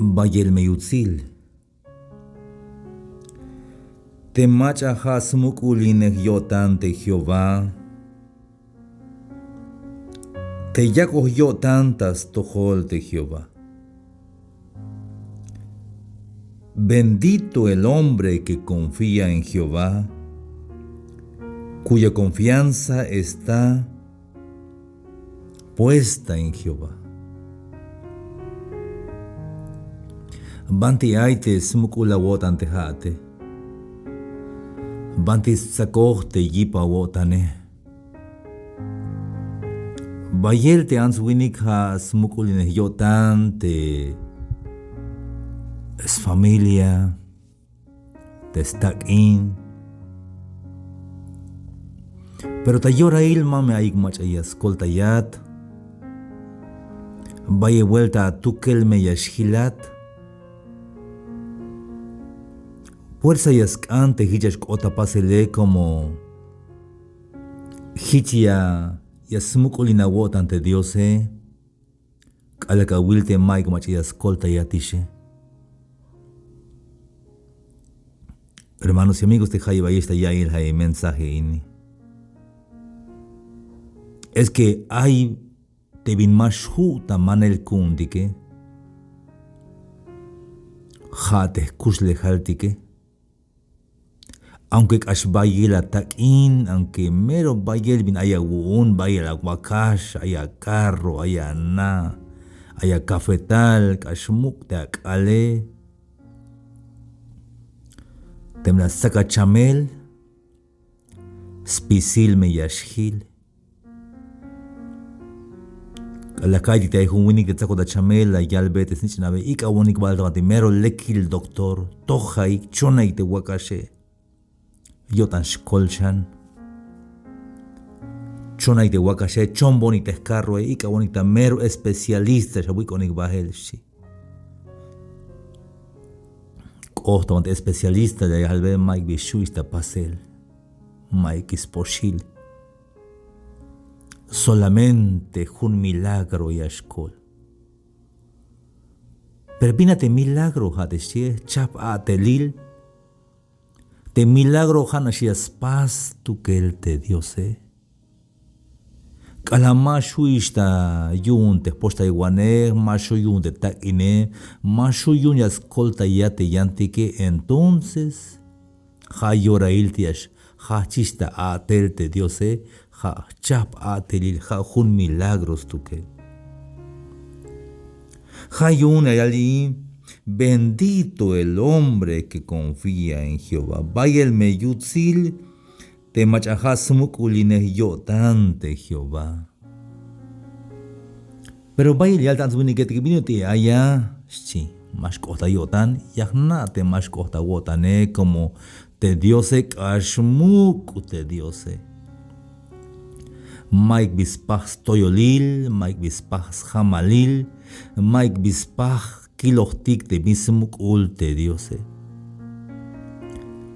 Bayel meyutzil. Temacha hasmukulineh yotante Jehová. Te yaco yo tantas tojol de Jehová. Bendito el hombre que confía en Jehová, cuya confianza está puesta en Jehová. Banti aite smukula wotante hate. Banti sakohte yipa wotane. Bayel te answinik ha smukuline yotante. Es familia. Te stak in. Pero tayora ilma me aigmach ayas koltayat. Baye vuelta a tukel me yashhilat. Fuerza yaskante hichas kota pasele como hichia yasmukulina wot ante Diose. Kalaka wilte maik machiyas kolta yatishe. Hermanos y amigos de Jaiba, está ya el mensaje ini. Es que hay te bin mashuta manel kundike. Jate kusle haltike. Aunque cash bayel atakin, aunque mero bayel bin haya guun, bayel aguacash, haya carro, haya na, haya cafetal, cash mukte akale. Temla saca chamel, spisil me yashhil. La calle te dijo winning que saco da chamel, la yalbete snitch nave, ika wonik balda mero lekil doctor, toja ik chona ik te wakashe. Yotan shkolchan. Chona ik te wakashe, chon bonik te carro, ika wonik ta mero especialista, shabwik onik bahelshi. Kohta want especialista de halbe Mike Bishuista pasel. Mike Isposhil. Solamente un milagro yashkol. Perpínate milagro hadeshie chap atelil. Te milagro hanashias paz tu que él te diose. Kalamashu ista yun te posta iguane, mashu yun te takine, mashu yun yaskolta yate yantike, entonces ha yorailtiash, ha chista atel te diose, ha chap atelil, ha jun milagros tu que. Ha yun ayali, bendito el hombre que confía en Jehová. Vaya el meyutzil. Te machahasmukulines yotante Jehová. Pero bail yaltan swiniket kibinoti allá, sí, más costa yotan, yahna te más costa wotane como te diose kashmuk te diose. Mike bispach toyolil, Mike bispach hamalil, Mike bispach kilohtik te bismukul te diose.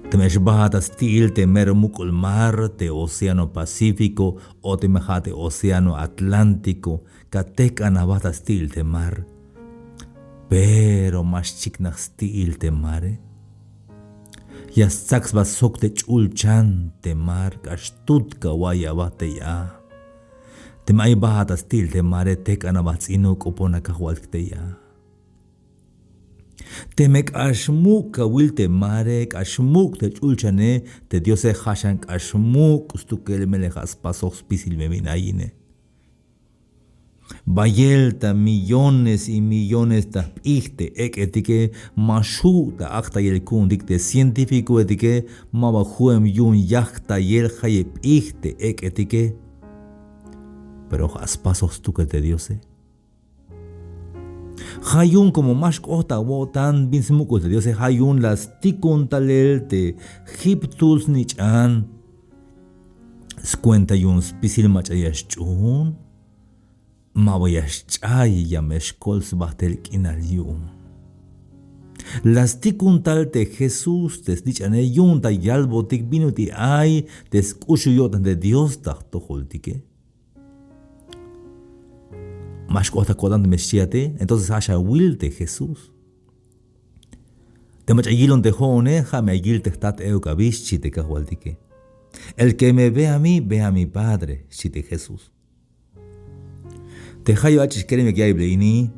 Te meshbahata stil te mermukul mar te océano Pacífico o te mejate océano Atlántico katek anabata stil te mar. Pero más chikna stil te mare. Ya saks basok te chulchan te mar kashtut kawaya bate ya. Te mai bahata stil te mare tek anabatsino kopona kahwalk te ya. Temek ashmuk will te marek ashmuk te chulchane te diose hashan ashmuk ustukel melejas pasos pisil meminaine. Bayelta millones y millones ta pihte ek etike mashu ta akta yel kundik te científico etike mabajuem yun yakta yel haye pihte ek etike. Pero has pasos tu que te diose. Hayun como más corta wotan binsmuko de Dios hayun las tikun talel te hiptuls nichan scuenta yun spisil machayash chun mawayash chay yameshkols bahtel kinal yun las tikun tal te Jesús te dichane yun ta yalbotik binuti ay te escucho yotan de Dios ta toholtike. Más cosa codan de Meshiate, entonces haya will de Jesús. Te machayilon te jone, jame ayil te stat eucabish, chite cajualtique. El que me ve a mí, ve a mi Padre, chite Jesús. Te jayo achis kereme que hay bleini.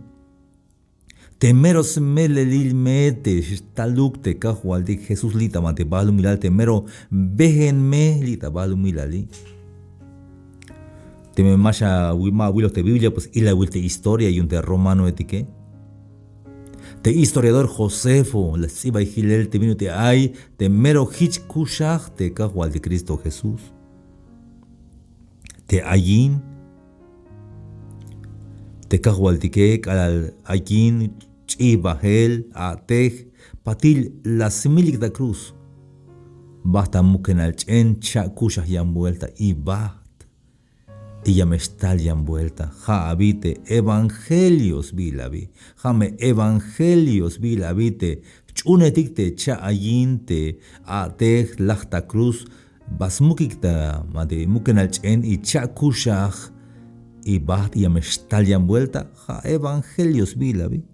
Temeros melelil mete, staluk te cajualtique Jesús lita mate balu milal, temero vejenme lita balu milali. Te me masha wima wilos te Biblia, pues ila wilte historia y un te romano etique. Te historiador Josefo, la siba y Gilel, te vino te ay, te mero hich kushach te cajual de Cristo Jesús. Te ayin, te cajual de que al ayin, chibahel, atej, patil la similik da cruz. Basta muken al chen cha kushach yan vuelta y baht. Y ya me está ya envuelta. Ja habite evangelios vilavi. Ja me evangelios vilavite. Chunetikte cha ayinte. Atej lachta cruz. Basmukikta made mukenal chen y cha kushach. Y baht ya me está ya envuelta. Ja evangelios vilavi.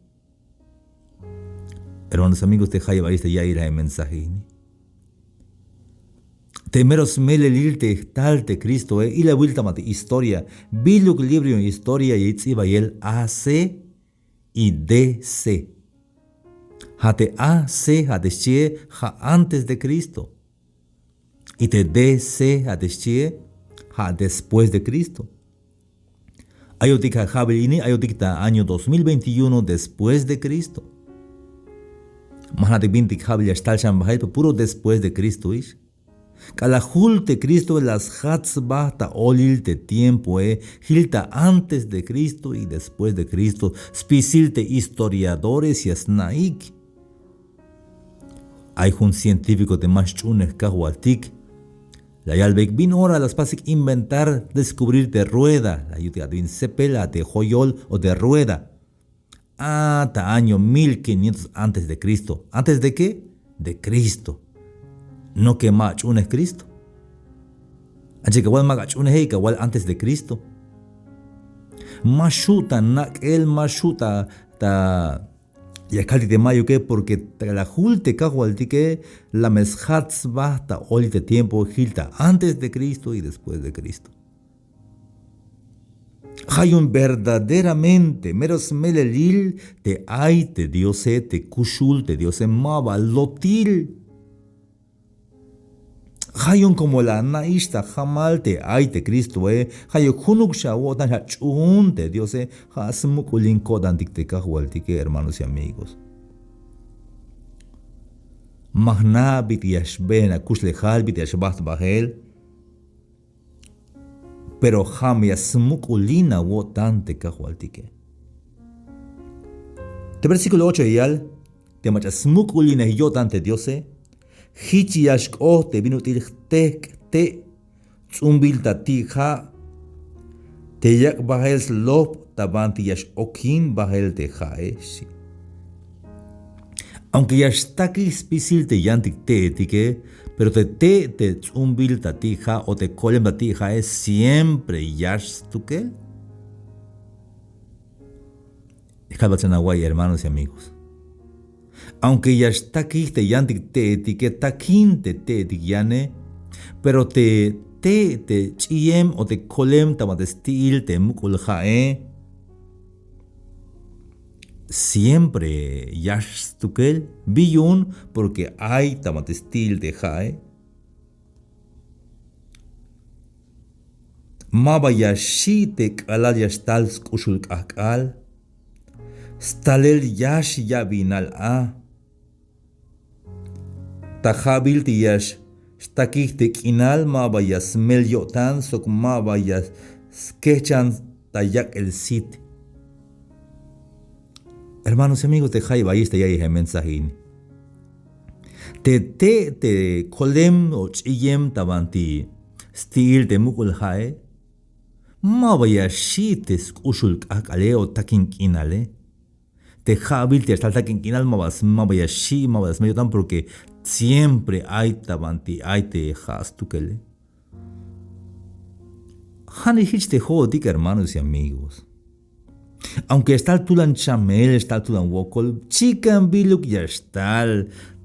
Hermanos amigos de Jaya Barista ya irá el mensaje. Temeros melelirte talte Cristo y la vuelta mate historia. Biluk libro historia y el AC y DC. Hate AC hate chie ha antes de Cristo. Y te DC hate chie ha después de Cristo. Ayotika Jabelini, ayotika año 2021 después de Cristo. Mahnate bintik Jabel yastal shambahel puro después de Cristo ish. Calajulte Cristo las hatzbahta olilte tiempo hilta antes de Cristo y después de Cristo spicilte historiadores y asnaik. Hay un científico de más chunes kahualtik. La yalbek bin hora las pasik inventar descubrir de rueda. La yutia bin sepela de joyol o de rueda. Hasta año 1500 antes de Cristo. ¿Antes de qué? De Cristo. No que machun es Cristo. Anche que igual magachun es igual antes de Cristo. Mashuta nak el mashuta ta ya calti de mayo que porque la julte cajualti que la meshats basta olite tiempo gilta antes de Cristo y después de Cristo. Hayun verdaderamente meros melelil te ay te diose te kushul te diose maba lotil. Hayun como la naishta jamalte aite Cristo hayo kunuk shawotan hachunte Dios hasmukulin kodantik te kahualtike hermanos y amigos. Mahna bit yashbena kuslehal bit yashbaht bahel. Pero ham yasmukulina wotante kahualtike. Te versículo 8 yal te machasmukulina yotante Dios Hichi yashko te vinutil te zumbil tatija te yak bahel slop tabanti yash okin bahel te jaeshi. Aunque yashtaki spisil te yantik te etike, pero te zumbil tatija o te kolem tatija es siempre yash tuke. Escalbachanaguay, hermanos y amigos. Aunque ya está aquí te yantik te etiqueta quinte te etiquane, pero te chiem o te colem tamatestil te mukuljae, siempre yastukel biyun porque hay tamatestil de jae. Maba yashi te kalal yastal skushul kakal, stalel yash yabinal a. Tajabil tiyash stakih te kinal ma vayas melyotan sok ma vayas skechan tayak el sit. Hermanos y amigos de Jai Bayista ya dije mensajín. Te kolem o chiyem tabanti stil te mukul jae. Ma vayas shites ushul kakale o takin kinale. Te jabil te hasta takin kinal ma vayas shi ma vayas melyotan porque siempre hay tabanti, hay te hastukele. Hani hich te jodik, hermanos y amigos. Aunque está tulan chamel, está tulan wokol, chican biluk ya está,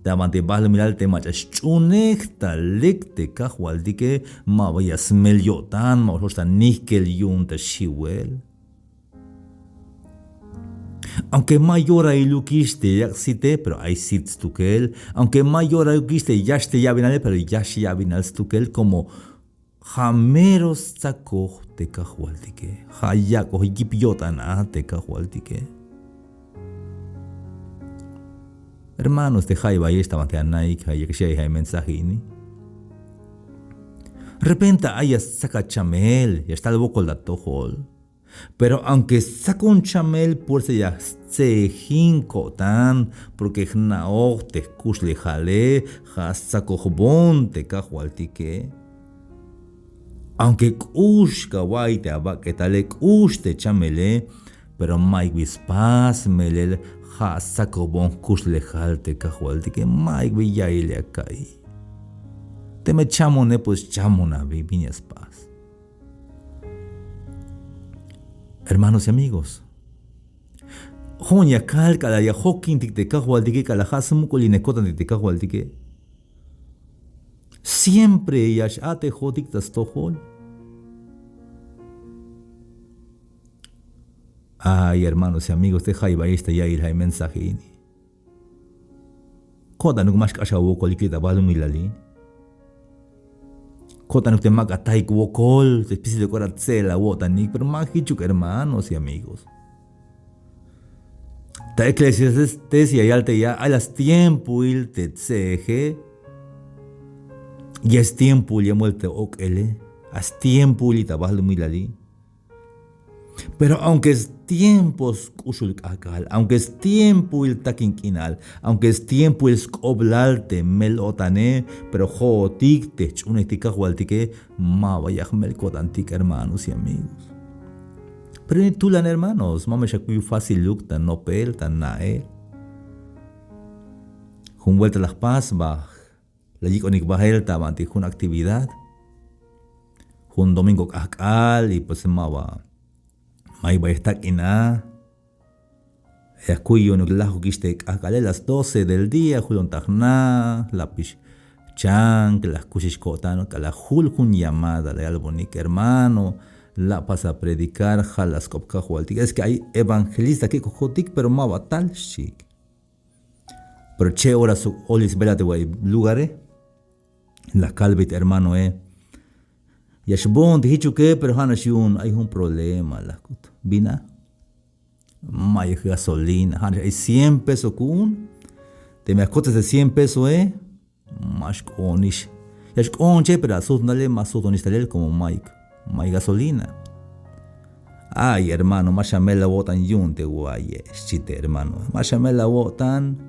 Tamante bahal miral te machas chunek talek te kahualtike ma vaya smel yotan ma hosta níquel yun te shiwel. Aunque mayora ilukiste yaxite, pero hay sits tukel. Aunque mayora ilukiste yaste ya vinale, pero yashi ya vinal tukel como jameros tzakoh te kahualtike. Hayako hikipiotan te kahualtike. Hermanos de Jaiba y estaban te anaika y que hay mensajini. Repente haya saca chamel y está el boco la tojol. Pero aunque saca un chamel por se ya se hinko tan porque naog te kusle jale ja saco bon te kahualtike. Aunque kush kawai te abaketale kush te chamele, pero mai vispas melel ha saco bon kusle jalte kahualtike mai viyaile akai. Te me chamone pues chamona viñas paz. Hermanos y amigos, Jonya calca la ya hokintik te kahualtike kalahasmukoline kotan te kahualtike. Siempre yash ate jodik tas tohol. Ay, hermanos y amigos, te jaiba este ya ir hay mensaje. Kotanuk más kasha wokolikita balumilali. Kotanuk te magatay wokol, te especie de coratzela wotanik, pero magichuk hermanos y amigos. Ta eclesiastes y alte ya a las tiempo il te tseje. Y es tiempo ya muerte okele, es tiempo il tabalumilali. Pero aunque es tiempos kushulk akal, aunque es tiempo el takinkinal, aunque es tiempo el skoblalte melotane, pero jotik te chunetika hualtike, ma vayaj melkotantik hermanos y amigos. Pero ni tulan hermanos, mame shakuyu fácil luk tan nopel tan nael. Jun vuelta las paz baj, la yikonik bajel tabanti jun actividad. Jun domingo akal y pues ma May va a estar ina. Cuyo no glajo quiste acale las 12 del día, julon tagna, la pish chan, que las cuchis cotano, que la juljun llamada, la albonic hermano, la pasa a predicar, jalas copca jualtic. Es que hay evangelistas que cojotic, pero ma va tal chic. Pero che hora su olis velate guay lugares, la calvit hermano Yashbon, dicho que, pero hay un problema, la Vina, may gasolina, hay 100 pesos kun, te me acotas de 100 pesos, más conish. Yash conche, pero azútale más sotonistalel como may gasolina. Ay, hermano, más la botan yunte, guay, chite, hermano, más la botan.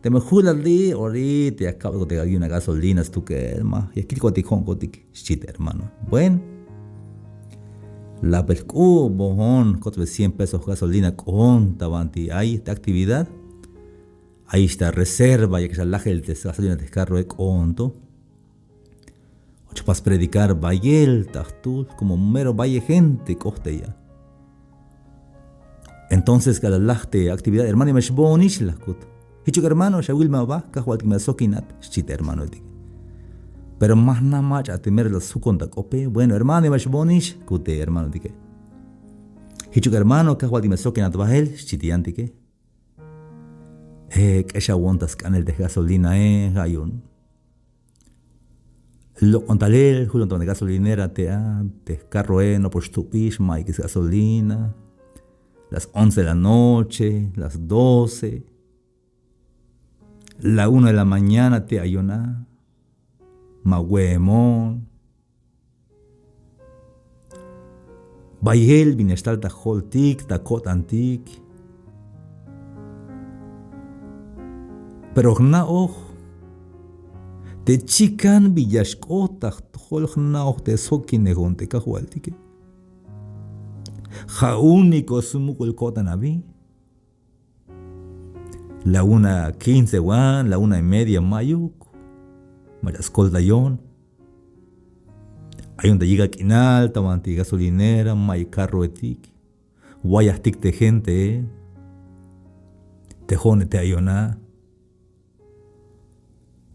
Te me jula di, ahorita acabo de dar una gasolina, tú que, hermano, y aquí cotic, chite, hermano. Bueno. La pelcu, bojón, cotre 100 pesos gasolina con tabanti. Ahí esta actividad. Ahí está reserva, ya que se laje el gasolina de carro de conto. Ocho pas predicar bayel, tastul, como mero valle gente, coste ya. Entonces, cada lajte actividad, hermano, y me shbonish la cut. Hicho que hermano, shawil ma va, cajual que me sokinat, chite hermano. Pero más nada más a temer la su conta cope. Bueno, hermano, y más bonish, cute, hermano, dike. Hicho que hermano, que igual me soque en atbahel, chitiante que. Que ella aguantas canel de gasolina, hayun. Lo contalé, junto de gasolinera, te carro, no por stupish, que es gasolina. Las 11 de la noche, las 12. La 1 de la mañana te ayuna. Mahuemón. Bayel bienestar ta holtik, ta kotantik. Pero na oj. Te chican villashkota, hol na oj te sokin negonte kahualtike. Ja único sumukul kotanabi. La 1:15 wan, la 1:30 mayuk. Mayascoldayon. Hay donde llega quinal, tamanti gasolinera, may carro etik. Guayastic de gente, tejone te ayona.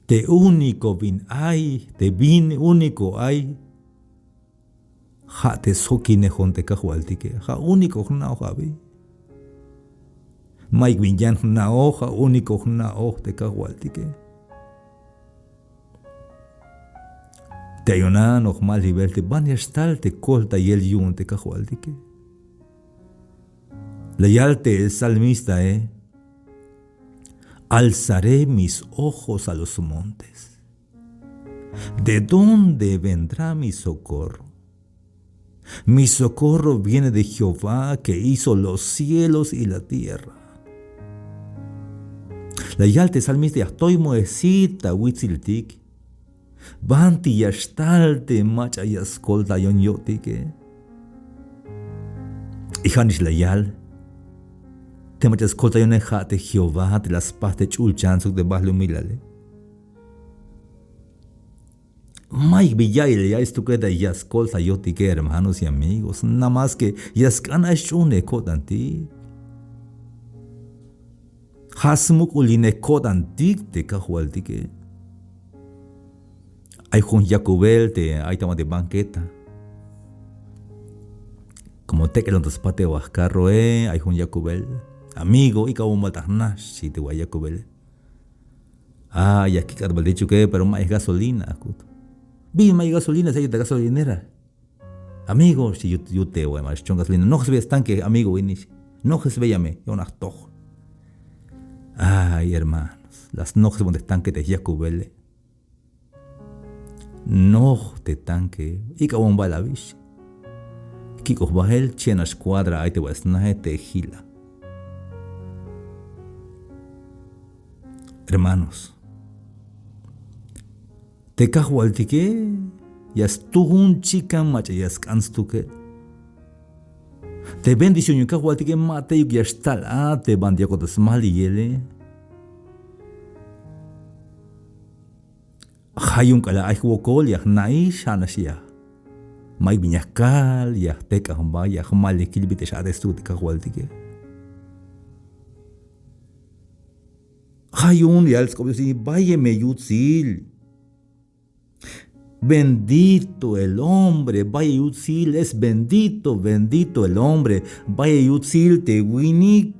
Te único vin único hay. Ja te soki nejon te kahualtique. Ja único na javi. Mike Vinyan na hoja único na te kahualtique. Te ayunan o mal liberte van y te colta y el yun te kahualtique. Leyalte el salmista, alzaré mis ojos a los montes. ¿De dónde vendrá mi socorro? Mi socorro viene de Jehová que hizo los cielos y la tierra. Leyalte salmista estoy moesita huitziltik. Banti yashtalte macha yascolta yonyotike. Hijanish leyal. Te machas colta yoneja de Jehová te las pastes chulchansuk de bahlu milale. Mike Villaile ya estuqueda yascolta yotike, hermanos y amigos. Nada más que yaskana shune kodanti. Hasmuk uline kodantik te kahualtike. Hay con Jacobel te hay tama de banqueta. Como te que los pate o ascarro hay con Jacobel. Amigo, y como maltahnash si te voy a Jacobel. Y aquí cada dicho que pero más gasolina. Vi más gasolina si hay de gasolinera. Amigo, si yo te voy a más chon gasolina. No se ve estanque, amigo, no se ve llame, yo un acto. Hermanos, las noches donde estanque de Jacobel. No te tanque, y como un balavish. Kikos bahel, chena escuadra, ahí te vas a te gila. Hermanos, te cajualtique, ya estuhun chica macha, ya scanstuque. Te bendición, y cajualtique mate, y ya está, te bandiaco de smali yele. Hayun kala ay wokol ya naish anasya. May binyakal ya teka hamba ya hamali kilbite sa adestu te kahualtike. Hayun ya el si vaya me yutzil. Bendito el hombre, vaya yutzil es bendito, bendito el hombre, vaya yutzil te winik.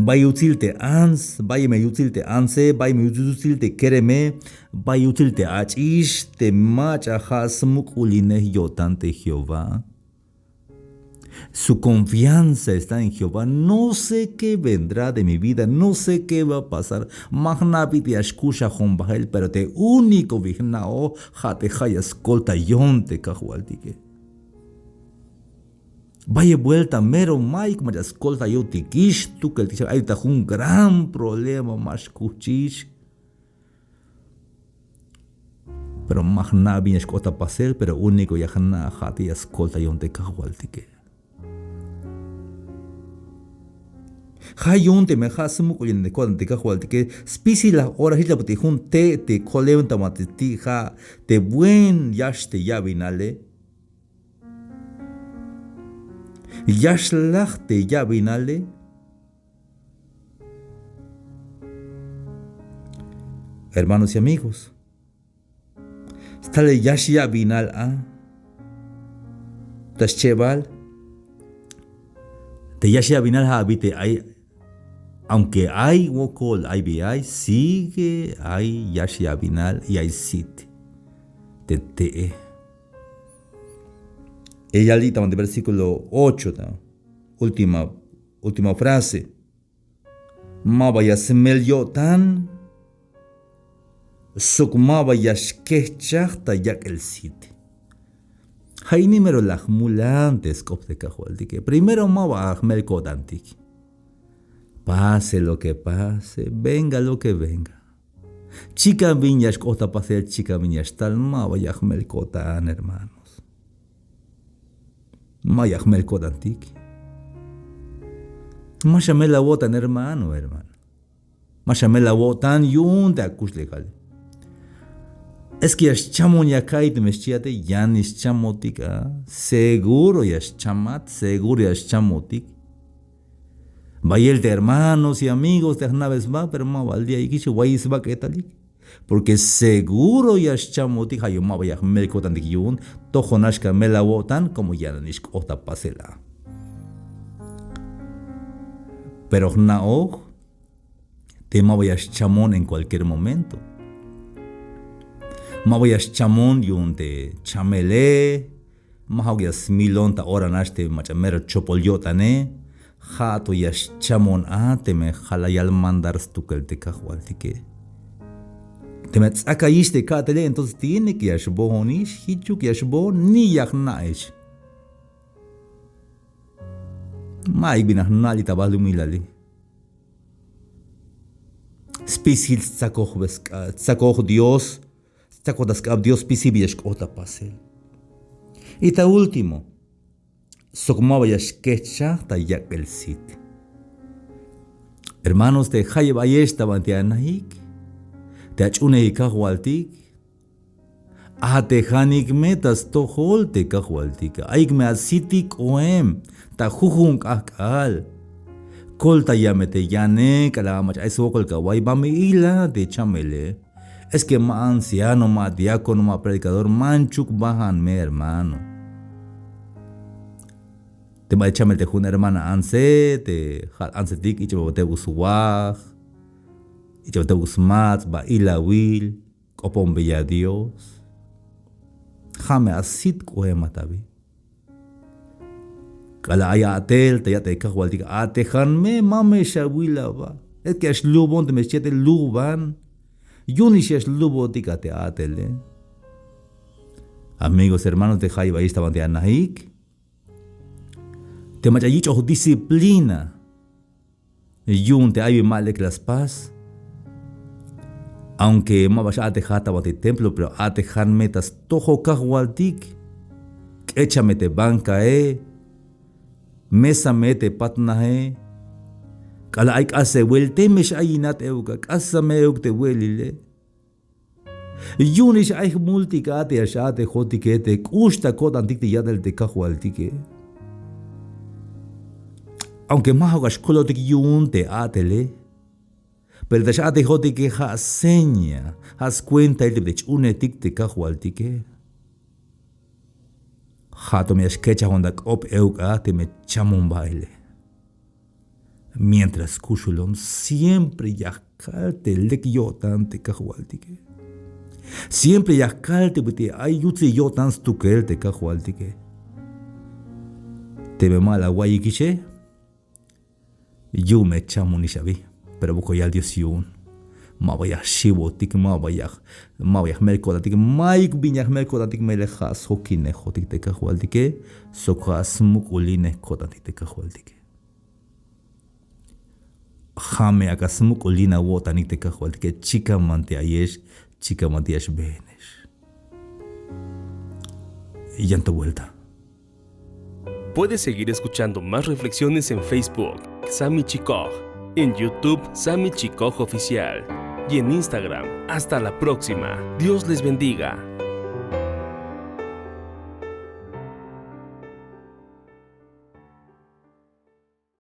Vaya utilte ans, vaya me utilte anse, vaya me utilte kereme, vaya utilte achish, te macha hasmuk uline yotante Jehová. Su confianza está en Jehová. No sé qué vendrá de mi vida, no sé qué va a pasar. Magnaviti ashkusha hombahel, pero te único vignao, jate hayas colta yonte kahualtique. Vaya vuelta mero Mike, mas escolta yo tiquish, tú que hay un gran problema más cuchich. Pero magna bien escolta pasel, pero único ya jana jati escolta yo te cahualtique. Hayun te me hasmu kuyen de cuando te cahualtique, spisi la hora hila puti jun te colevanta matitija, te buen yaste ya vinale. Yashlachte ya vinale. Hermanos y amigos, stale yashya vinal Tasheval. Te yashya vinal habite hay, aunque hay wokol hay sigue hay yashya vinal y hay sit. Te. Ella alita de versículo 8, última frase. Maba yasmel yotan, sukmaba yashkechachta yak el sitio. Hay número lachmulantes copte cajualtique. Primero maba ahmel kodantik. Pase lo que pase, venga lo que venga. Chica viñas kota pase, chica viñas tal maba yahmel kotan, hermano. Mayach melkod antik. Mashamel la wotan hermano. Mashamel la wotan yun de acush legal. Es que yash chamon yakait meschiate yanis chamotika. Seguro yash chamat, seguro yash chamotik. Vaya de hermanos y amigos de una vez va, pero ma valdía y que guay va que tal. Porque seguro ya chamoti hayo ma vaya melko tan dikyun, tojonashka melawotan como ya nish ota pasela. Pero na te ma vaya chamón en cualquier momento. Ma vaya chamón yun te chamele, ma hauya smilon ta ora nashte machamer chopolyotane. Hato yash chamon te me halayal mandar stukel te kahualtike. Te me tsakayiste katele, entonces tiene que yashbo honish, hichuk yashbo ni yaknaish. Maik binah nali tabalumilali. Spisil tsakoh Dios, tsakodaskab Dios pisibiashk ota pasel. Y ta último. Sokmaba yashkecha ta yakel sit. Hermanos de Hayebayesh tabantianahik, te achune ikahualtik, te hanik metas tohol te kahualtika, aik me asitik oem, ta jujunk akal, kolta yamete yane, kalamach, aisokol kawai bamiila de chamele. Es que ma anciano, ma diácono, ma predicador, manchuk bajan me hermano. Te va a echarme te una hermana anse, te anse tik, y te uswag, y te usmat, ba ila will, opon bella Dios. Jame asit koema tabi. Kala aya atel, te ya te kahualtik, te janme mame shawila ba. Es que es lubon te me chete luban. Yunish es lubo tika te atele. Amigos, hermanos de Jaiba, ahí estaban de Anahik. Te machayich o disciplina. Yun te hay malek las paz. Aunque ma vaya a dejar tabate templo, pero a dejar metas tojo kahualtik. Échame te banca mesa mete patna Kala ay kase welte mesh ayinat euka, kasa me euk te welile. Yunish ay multicate ashate jotikete, kusta kot antik te yadel te kahualtike. Aunque más hagas colotik yun te atele, pero te shate jotike ha seña, has cuenta el de unetik te kahualtike. Hato me eskecha hondak op euka te me chamon baile. Mientras Kushulon siempre yakalte lek yotan te kahualtike. Siempre yakalte bute ay yutsi yotan stukel te kahualtike. Te ve mala guayikiche. Yo me chamo ni shabi, pero buko yal Dios yun. Ma vaya shibo tik ma vaya melko tik maik binyah melko tik melehas hokine hotik te kahualtike. Sokas mukuline kotatik te kahualtike. Jame akasmuk olina wota ni te kahualtike chica mante ayesh, chica mantiash benesh. Y llanto vuelta. Puedes seguir escuchando más reflexiones en Facebook, Sami Chikoj, en YouTube, Sami Chikoj Oficial, y en Instagram. Hasta la próxima. Dios les bendiga.